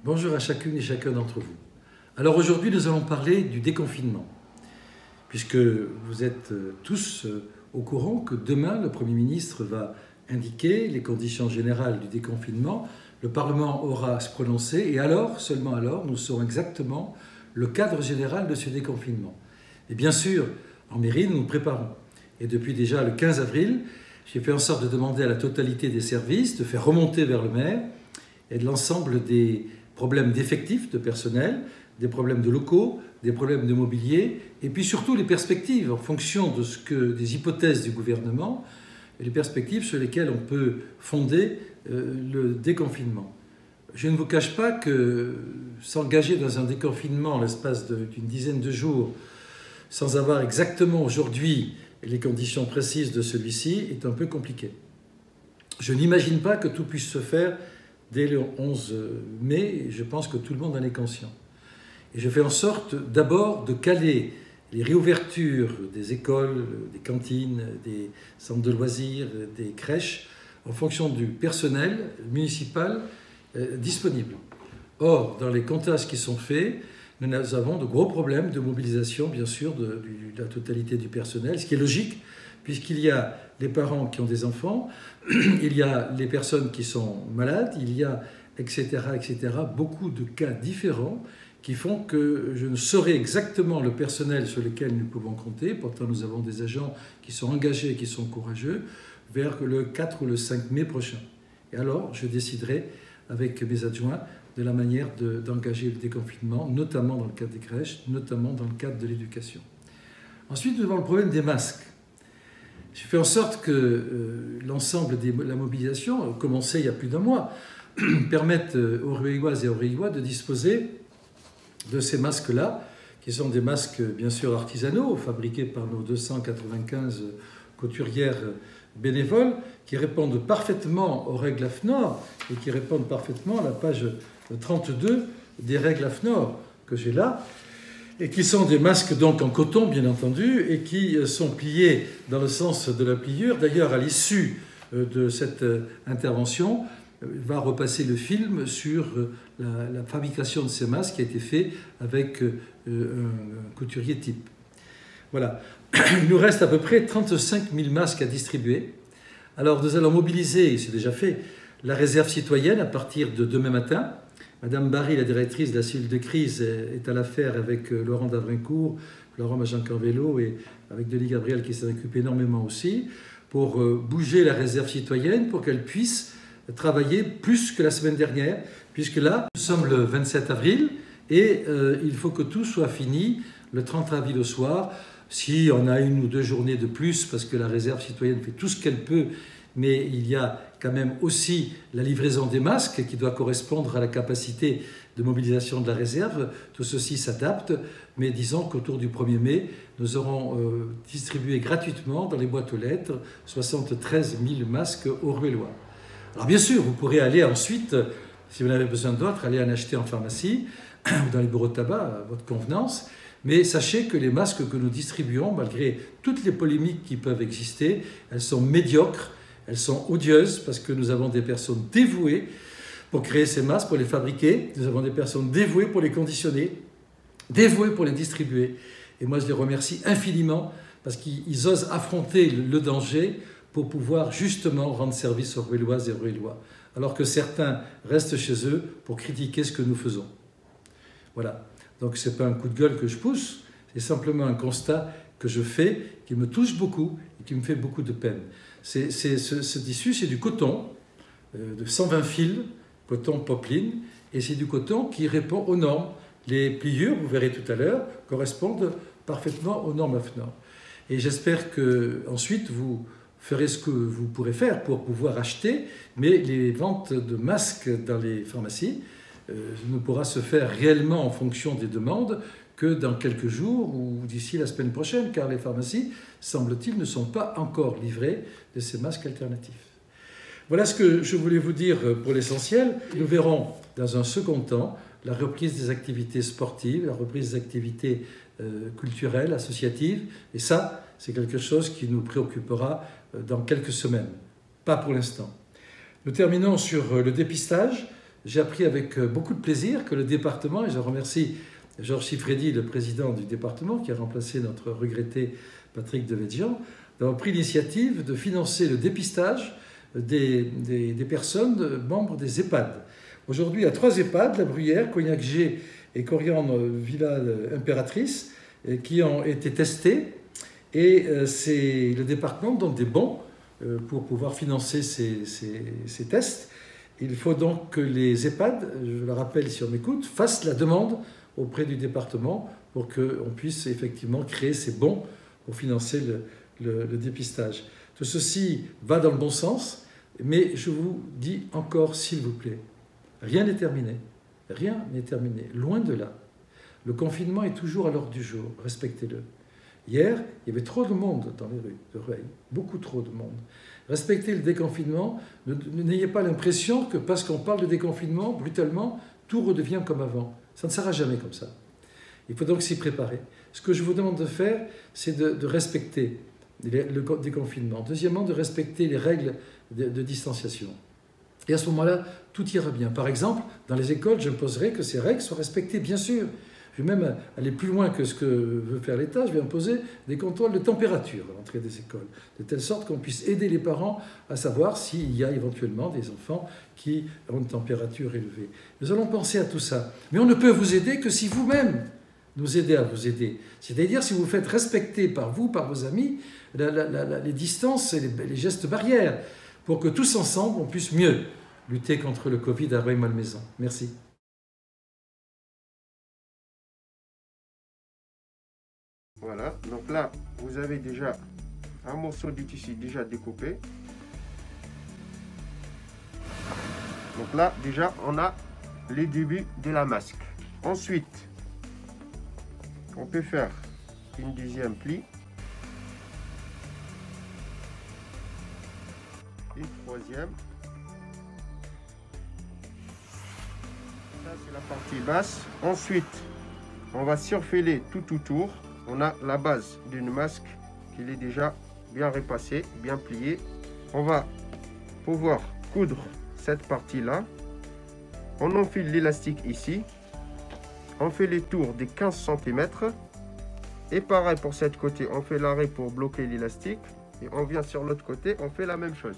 Bonjour à chacune et chacun d'entre vous. Alors aujourd'hui, nous allons parler du déconfinement, puisque vous êtes tous au courant que demain, le Premier ministre va indiquer les conditions générales du déconfinement. Le Parlement aura à se prononcer et alors, seulement alors, nous saurons exactement le cadre général de ce déconfinement. Et bien sûr, en mairie, nous nous préparons. Et depuis déjà le 15 avril, j'ai fait en sorte de demander à la totalité des services de faire remonter vers le maire et de l'ensemble des problèmes d'effectifs, de personnel, des problèmes de locaux, des problèmes de mobilier, et puis surtout les perspectives en fonction des hypothèses du gouvernement, et les perspectives sur lesquelles on peut fonder le déconfinement. Je ne vous cache pas que s'engager dans un déconfinement en l'espace d'une dizaine de jours, sans avoir exactement aujourd'hui les conditions précises de celui-ci, est un peu compliqué. Je n'imagine pas que tout puisse se faire dès le 11 mai, et je pense que tout le monde en est conscient. Et je fais en sorte d'abord de caler les réouvertures des écoles, des cantines, des centres de loisirs, des crèches, en fonction du personnel municipal disponible. Or, dans les comptages qui sont faits, nous avons de gros problèmes de mobilisation, bien sûr, de la totalité du personnel, ce qui est logique, puisqu'il y a les parents qui ont des enfants, il y a les personnes qui sont malades, il y a, etc., beaucoup de cas différents qui font que je ne saurais exactement le personnel sur lequel nous pouvons compter. Pourtant, nous avons des agents qui sont engagés, qui sont courageux, vers le 4 ou le 5 mai prochain. Et alors, je déciderai avec mes adjoints de la manière d'engager le déconfinement, notamment dans le cadre des crèches, notamment dans le cadre de l'éducation. Ensuite, nous avons le problème des masques. J'ai fait en sorte que l'ensemble de la mobilisation, commencée il y a plus d'un mois, permette aux Rueilloises et aux Rueillois de disposer de ces masques-là, qui sont des masques bien sûr artisanaux, fabriqués par nos 295 couturières bénévoles, qui répondent parfaitement aux règles AFNOR et qui répondent parfaitement à la page 32 des règles AFNOR que j'ai là, et qui sont des masques donc en coton bien entendu, et qui sont pliés dans le sens de la pliure. D'ailleurs, à l'issue de cette intervention, va repasser le film sur la fabrication de ces masques qui a été fait avec un couturier type. Voilà. Il nous reste à peu près 35 000 masques à distribuer. Alors nous allons mobiliser, c'est déjà fait, la réserve citoyenne à partir de demain matin. Madame Barry, la directrice de la cellule de crise, est à l'affaire avec Laurent Davrincourt, Laurent Majancan-Vélo et avec Denis Gabriel qui s'en occupe énormément aussi, pour bouger la réserve citoyenne pour qu'elle puisse travailler plus que la semaine dernière, puisque là, nous sommes le 27 avril et il faut que tout soit fini le 30 avril au soir. Si on a une ou deux journées de plus, parce que la réserve citoyenne fait tout ce qu'elle peut, mais il y a quand même aussi la livraison des masques qui doit correspondre à la capacité de mobilisation de la réserve. Tout ceci s'adapte, mais disons qu'autour du 1er mai, nous aurons distribué gratuitement dans les boîtes aux lettres 73 000 masques aux Ruellois. Alors bien sûr, vous pourrez aller ensuite, si vous en avez besoin d'autres, aller en acheter en pharmacie ou dans les bureaux de tabac à votre convenance. Mais sachez que les masques que nous distribuons, malgré toutes les polémiques qui peuvent exister, elles sont médiocres, elles sont odieuses parce que nous avons des personnes dévouées pour créer ces masques, pour les fabriquer. Nous avons des personnes dévouées pour les conditionner, dévouées pour les distribuer. Et moi, je les remercie infiniment parce qu'ils osent affronter le danger pour pouvoir justement rendre service aux Ruelloises et aux Ruellois, alors que certains restent chez eux pour critiquer ce que nous faisons. Voilà. Donc ce n'est pas un coup de gueule que je pousse, c'est simplement un constat que je fais, qui me touche beaucoup et qui me fait beaucoup de peine. Ce tissu, c'est du coton, de 120 fils, coton popeline, et c'est du coton qui répond aux normes. Les pliures, vous verrez tout à l'heure, correspondent parfaitement aux normes AFNOR. Et j'espère qu'ensuite, vous ferez ce que vous pourrez faire pour pouvoir acheter, mais les ventes de masques dans les pharmacies ne pourra se faire réellement en fonction des demandes que dans quelques jours ou d'ici la semaine prochaine, car les pharmacies, semble-t-il, ne sont pas encore livrées de ces masques alternatifs. Voilà ce que je voulais vous dire pour l'essentiel. Nous verrons dans un second temps la reprise des activités sportives, la reprise des activités culturelles, associatives, et ça, c'est quelque chose qui nous préoccupera dans quelques semaines, pas pour l'instant. Nous terminons sur le dépistage. j'ai appris avec beaucoup de plaisir que le département, et je remercie Georges Siffredi, le président du département, qui a remplacé notre regretté Patrick Devedjian, d'avoir pris l'initiative de financer le dépistage des personnes membres des EHPAD. Aujourd'hui, il y a 3 EHPAD, La Bruyère, Cognac-G et Coriandre Villa Impératrice, qui ont été testés. Et c'est le département donne des bons pour pouvoir financer ces tests. Il faut donc que les EHPAD, je le rappelle si on m'écoute, fassent la demande auprès du département pour qu'on puisse effectivement créer ces bons pour financer le dépistage. Tout ceci va dans le bon sens, mais je vous dis encore, s'il vous plaît, rien n'est terminé. Rien n'est terminé. Loin de là. Le confinement est toujours à l'ordre du jour. Respectez-le. Hier, il y avait trop de monde dans les rues de Rueil. Beaucoup trop de monde. Respectez le déconfinement. N'ayez pas l'impression que parce qu'on parle de déconfinement, brutalement, tout redevient comme avant. Ça ne sera jamais comme ça. Il faut donc s'y préparer. Ce que je vous demande de faire, c'est de respecter le déconfinement. Deuxièmement, de respecter les règles de distanciation. Et à ce moment-là, tout ira bien. Par exemple, dans les écoles, j'imposerai que ces règles soient respectées, bien sûr. Je vais même aller plus loin que ce que veut faire l'État. Je vais imposer des contrôles de température à l'entrée des écoles, de telle sorte qu'on puisse aider les parents à savoir s'il y a éventuellement des enfants qui ont une température élevée. Nous allons penser à tout ça. Mais on ne peut vous aider que si vous-même nous aidez à vous aider. C'est-à-dire si vous faites respecter par vous, par vos amis, les distances et les gestes barrières, pour que tous ensemble, on puisse mieux lutter contre le Covid à Rueil-Malmaison. Merci. Voilà, donc là, vous avez déjà un morceau de tissu déjà découpé. Donc là, déjà, on a les débuts de la masque. Ensuite, on peut faire une deuxième pli. Et troisième. Ça, c'est la partie basse. Ensuite, on va surfiler tout autour. On a la base d'une masque qui est déjà bien repassée, bien pliée. On va pouvoir coudre cette partie-là. On enfile l'élastique ici. On fait les tours des 15 cm. Et pareil pour cette côté, on fait l'arrêt pour bloquer l'élastique. Et on vient sur l'autre côté, on fait la même chose.